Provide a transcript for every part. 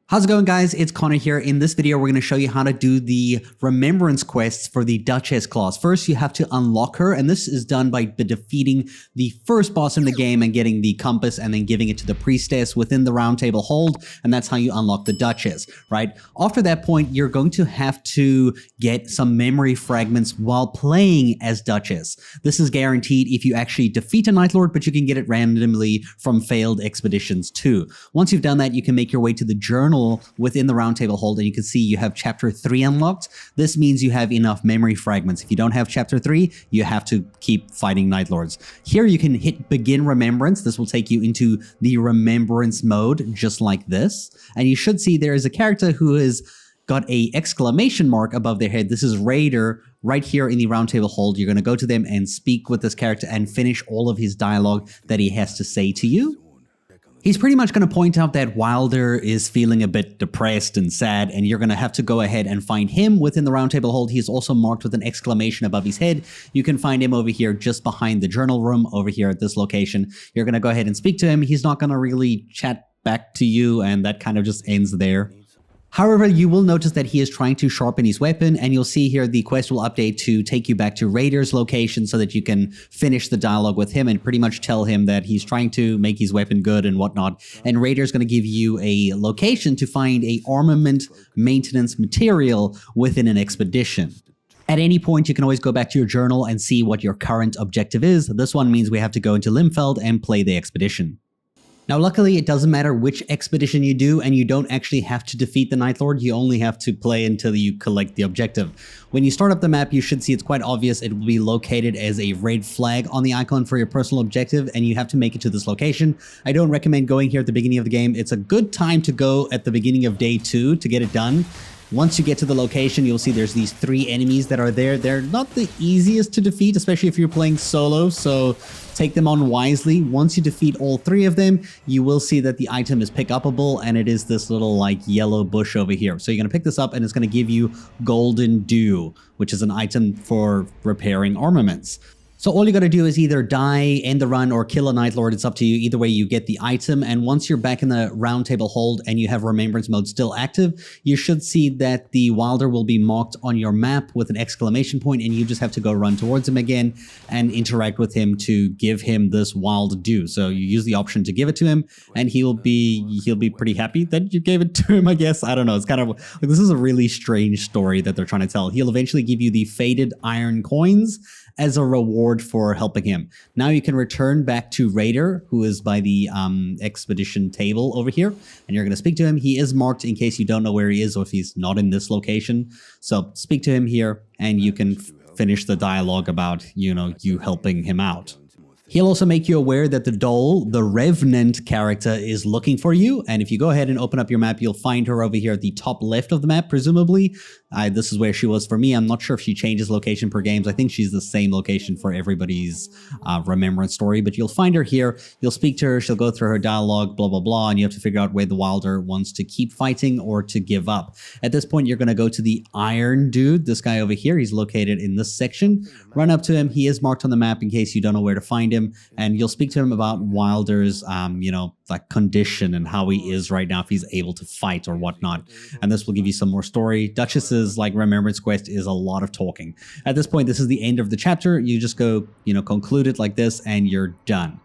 How's it going, guys? It's Connor here. In this video, we're going to show you how to do the Remembrance quests for the Duchess class. First, you have to unlock her, and this is done by defeating the first boss in the game and getting the compass and then giving it to the priestess within the round table hold, and that's how you unlock the Duchess, right? After that point, you're going to have to get some memory fragments while playing as Duchess. This is guaranteed if you actually defeat a Night Lord, but you can get it randomly from failed expeditions too. Once you've done that, you can make your way to the journal within the round table hold, and you can see you have chapter 3 unlocked. This means you have enough memory fragments. If you don't have chapter 3, you have to keep fighting Night Lords. Here you can hit begin Remembrance. This will take you into the Remembrance mode, just like this. And you should see there is a character who has got a exclamation mark above their head. This is Raider right here in the round table hold. You're going to go to them and speak with this character and finish all of his dialogue that he has to say to you. He's pretty much going to point out that Wilder is feeling a bit depressed and sad, and you're going to have to go ahead and find him within the round table hold. He's also marked with an exclamation above his head. You can find him over here just behind the journal room over here at this location. You're going to go ahead and speak to him. He's not going to really chat back to you, and that kind of just ends there. However, you will notice that he is trying to sharpen his weapon, and you'll see here the quest will update to take you back to Raider's location so that you can finish the dialogue with him and pretty much tell him that he's trying to make his weapon good and whatnot. And Raider's going to give you a location to find a armament maintenance material within an expedition. At any point, you can always go back to your journal and see what your current objective is. This one means we have to go into Limveld and play the expedition. Now, luckily, it doesn't matter which expedition you do, and you don't actually have to defeat the Night Lord. You only have to play until you collect the objective. When you start up the map, you should see it's quite obvious. It will be located as a red flag on the icon for your personal objective, and you have to make it to this location. I don't recommend going here at the beginning of the game. It's a good time to go at the beginning of day 2 to get it done. Once you get to the location, you'll see there's these 3 enemies that are there. They're not the easiest to defeat, especially if you're playing solo, so take them on wisely. Once you defeat all 3 of them, you will see that the item is pick-upable, and it is this little like yellow bush over here. So you're going to pick this up, and it's going to give you Golden Dew, which is an item for repairing armaments. So all you got to do is either die, end the run, or kill a Night Lord. It's up to you. Either way, you get the item. And once you're back in the round table hold and you have Remembrance mode still active, you should see that the Wilder will be marked on your map with an exclamation point, and you just have to go run towards him again and interact with him to give him this wild dew. So you use the option to give it to him, and he'll be pretty happy that you gave it to him, I guess. I don't know. It's kind of like, this is a really strange story that they're trying to tell. He'll eventually give you the faded iron coins as a reward for helping him. Now you can return back to Raider, who is by the expedition table over here, and you're going to speak to him. He is marked in case you don't know where he is or if he's not in this location. So speak to him here, and you can finish the dialogue about, you helping him out. He'll also make you aware that the doll, the Revenant character, is looking for you. And if you go ahead and open up your map, you'll find her over here at the top left of the map, presumably. This is where she was for me. I'm not sure if she changes location per games. I think she's the same location for everybody's Remembrance story. But you'll find her here. You'll speak to her. She'll go through her dialogue, blah, blah, blah. And you have to figure out where the Wilder wants to keep fighting or to give up. At this point, you're going to go to the Iron Dude, this guy over here. He's located in this section. Run up to him. He is marked on the map in case you don't know where to find him. And you'll speak to him about Wilder's, like condition and how he is right now, if he's able to fight or whatnot. And this will give you some more story. Duchess's Remembrance quest is a lot of talking. At this point, this is the end of the chapter. You just go, conclude it like this, and you're done.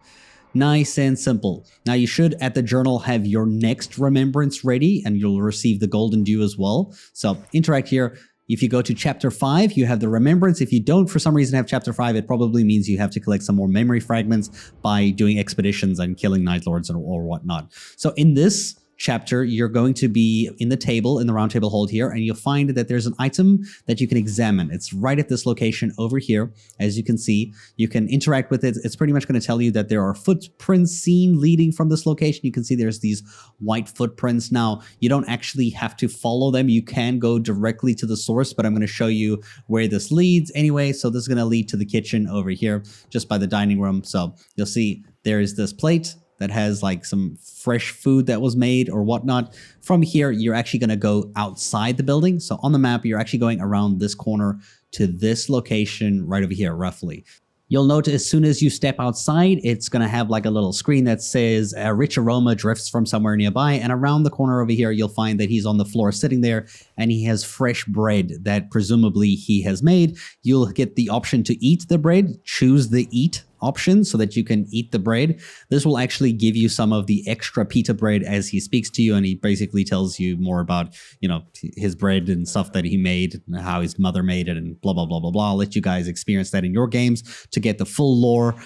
Nice and simple. Now you should at the journal have your next Remembrance ready, and you'll receive the Golden Dew as well. So interact here. If you go to chapter 5, you have the Remembrance. If you don't, for some reason, have chapter 5, it probably means you have to collect some more memory fragments by doing expeditions and killing Night Lords or whatnot. So in this chapter, you're going to be in the table, in the round table hold here, and you'll find that there's an item that you can examine. It's right at this location over here. As you can see, you can interact with it. It's pretty much going to tell you that there are footprints seen leading from this location. You can see there's these white footprints. Now, you don't actually have to follow them. You can go directly to the source, but I'm going to show you where this leads anyway. So this is going to lead to the kitchen over here, just by the dining room. So you'll see there is this plate that has like some fresh food that was made or whatnot. From here, you're actually going to go outside the building. So on the map, you're actually going around this corner to this location right over here, roughly. You'll note as soon as you step outside, it's going to have like a little screen that says a rich aroma drifts from somewhere nearby. And around the corner over here, you'll find that he's on the floor sitting there and he has fresh bread that presumably he has made. You'll get the option to eat the bread, choose the eat option so that you can eat the bread. This will actually give you some of the extra pita bread as he speaks to you, and he basically tells you more about, you know, his bread and stuff that he made, and how his mother made it, and blah, blah, blah, blah, blah. I'll let you guys experience that in your games to get the full lore.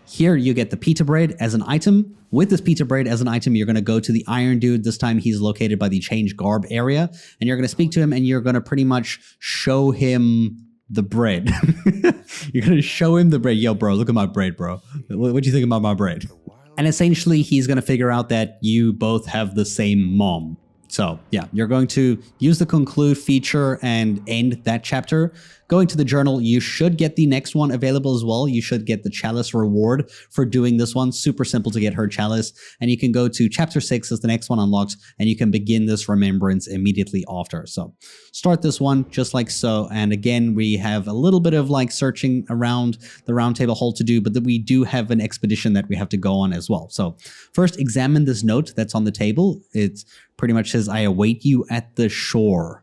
Here you get the pita bread as an item. With this pita bread as an item, you're going to go to the Iron Dude. This time he's located by the change garb area, and you're going to speak to him, and you're going to pretty much show him the bread. You're going to show him the bread. Yo, bro, look at my bread, bro. What do you think about my bread? And essentially, he's going to figure out that you both have the same mom. So yeah, you're going to use the conclude feature and end that chapter. Going to the journal, you should get the next one available as well. You should get the chalice reward for doing this one. Super simple to get her chalice. And you can go to chapter 6 as the next one unlocks, and you can begin this remembrance immediately after. So start this one just like so. And again, we have a little bit of like searching around the round table hall to do, but we do have an expedition that we have to go on as well. So first, examine this note that's on the table. It pretty much says, "I await you at the shore."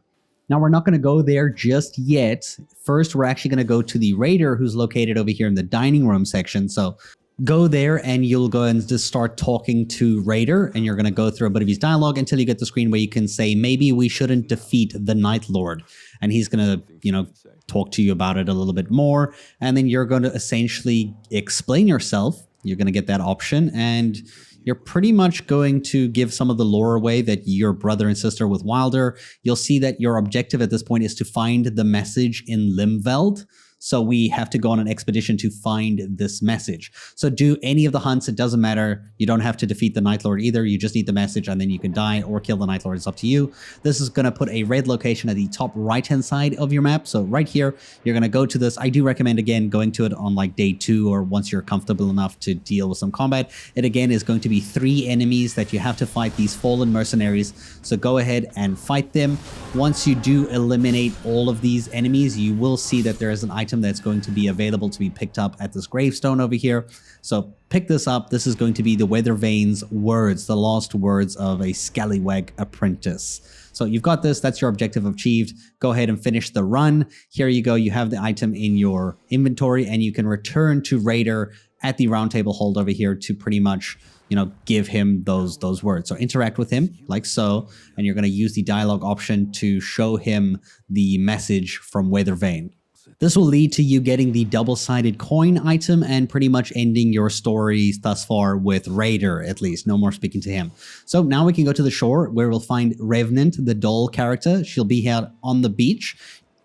Now, we're not going to go there just yet. First, we're actually going to go to the raider who's located over here in the dining room section. So go there and you'll go and just start talking to Raider, and you're going to go through a bit of his dialogue until you get the screen where you can say, maybe we shouldn't defeat the Night Lord. And he's going to, you know, talk to you about it a little bit more. And then you're going to essentially explain yourself. You're going to get that option, and you're pretty much going to give some of the lore away that you're brother and sister with Wilder. You'll see that your objective at this point is to find the message in Limveld. So we have to go on an expedition to find this message. So do any of the hunts, it doesn't matter. You don't have to defeat the Night Lord either. You just need the message, and then you can die or kill the Night Lord. It's up to you. This is going to put a red location at the top right-hand side of your map. So right here, you're going to go to this. I do recommend, again, going to it on like day 2 or once you're comfortable enough to deal with some combat. It, again, is going to be 3 enemies that you have to fight, these fallen mercenaries. So go ahead and fight them. Once you do eliminate all of these enemies, you will see that there is an item that's going to be available to be picked up at this gravestone over here. So pick this up. This is going to be the Weathervane's words, the last words of a scallywag apprentice. So you've got this. That's your objective achieved. Go ahead and finish the run. Here you go. You have the item in your inventory, and you can return to Raider at the round table hold over here to pretty much, you know, give him those words. So interact with him like so, and you're going to use the dialogue option to show him the message from Weathervane. This will lead to you getting the double-sided coin item and pretty much ending your stories thus far with Raider, at least. No more speaking to him. So now we can go to the shore where we'll find Revenant, the doll character. She'll be here on the beach.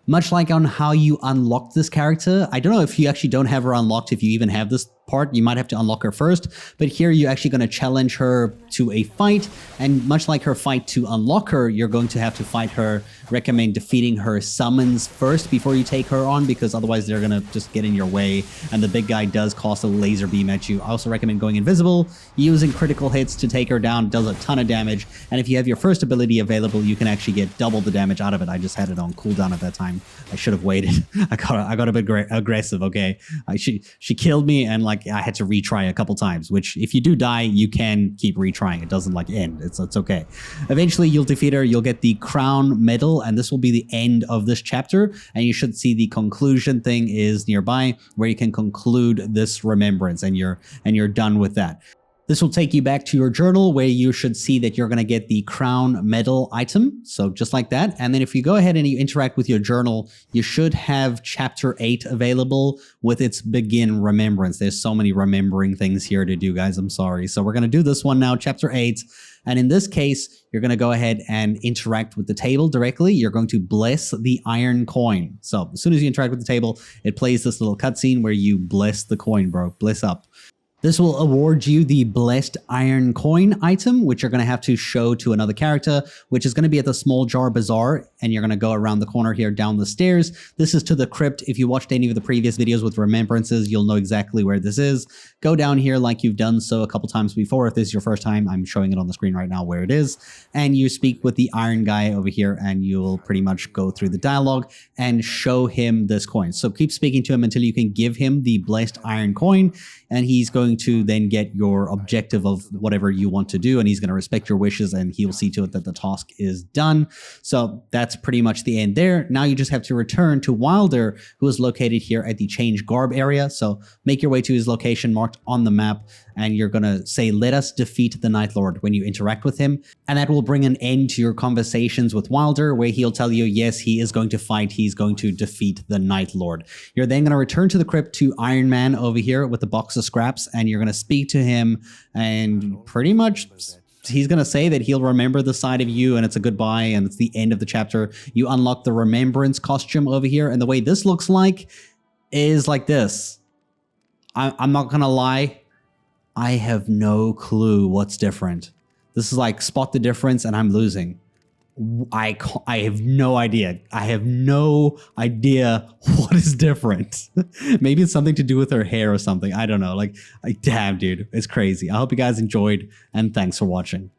Much like on how you unlock this character, I don't know if you actually don't have her unlocked, if you even have this part, you might have to unlock her first, but here you're actually going to challenge her to a fight, and much like her fight, to unlock her, you're going to have to fight her. Recommend defeating her summons first before you take her on, because otherwise they're going to just get in your way, and the big guy does cast a laser beam at you. I also recommend going invisible, using critical hits to take her down. It does a ton of damage, and if you have your first ability available, you can actually get double the damage out of it. I just had it on cooldown at that time. I should have waited. I got a bit aggressive, okay? She killed me, and like I had to retry a couple times, which if you do die, you can keep retrying. It doesn't like end. It's okay. Eventually, you'll defeat her. You'll get the crown medal, and this will be the end of this chapter. And you should see the conclusion thing is nearby, where you can conclude this remembrance, and you're done with that. This will take you back to your journal where you should see that you're going to get the crown medal item. So just like that. And then if you go ahead and you interact with your journal, you should have chapter 8 available with its begin remembrance. There's so many remembering things here to do, guys. I'm sorry. So we're going to do this one now, chapter 8. And in this case, you're going to go ahead and interact with the table directly. You're going to bless the iron coin. So as soon as you interact with the table, it plays this little cutscene where you bless the coin, bro. Bless up. This will award you the Blessed Iron Coin item, which you're going to have to show to another character, which is going to be at the Small Jar Bazaar, and you're going to go around the corner here down the stairs. This is to the crypt. If you watched any of the previous videos with Remembrances, you'll know exactly where this is. Go down here like you've done so a couple times before. If this is your first time, I'm showing it on the screen right now where it is. And you speak with the iron guy over here, and you'll pretty much go through the dialogue and show him this coin. So keep speaking to him until you can give him the Blessed Iron Coin, and he's going to then get your objective of whatever you want to do, and he's going to respect your wishes, and he'll see to it that the task is done. So that's pretty much the end there. Now you just have to return to Wilder, who is located here at the Change Garb area. So make your way to his location marked on the map, and you're going to say, "Let us defeat the Night Lord" when you interact with him. And that will bring an end to your conversations with Wilder, where he'll tell you, yes, he is going to fight. He's going to defeat the Night Lord. You're then going to return to the crypt to Iron Man over here with the box of scraps, and you're going to speak to him, and pretty much he's going to say that he'll remember the side of you, and it's a goodbye, and it's the end of the chapter. You unlock the Remembrance costume over here, and the way this looks like is like this. I'm not going to lie. I have no clue what's different. This is like spot the difference, and I'm losing. I have no idea. I have no idea what is different. Maybe it's something to do with her hair or something. I don't know. Like damn, dude, it's crazy. I hope you guys enjoyed, and thanks for watching.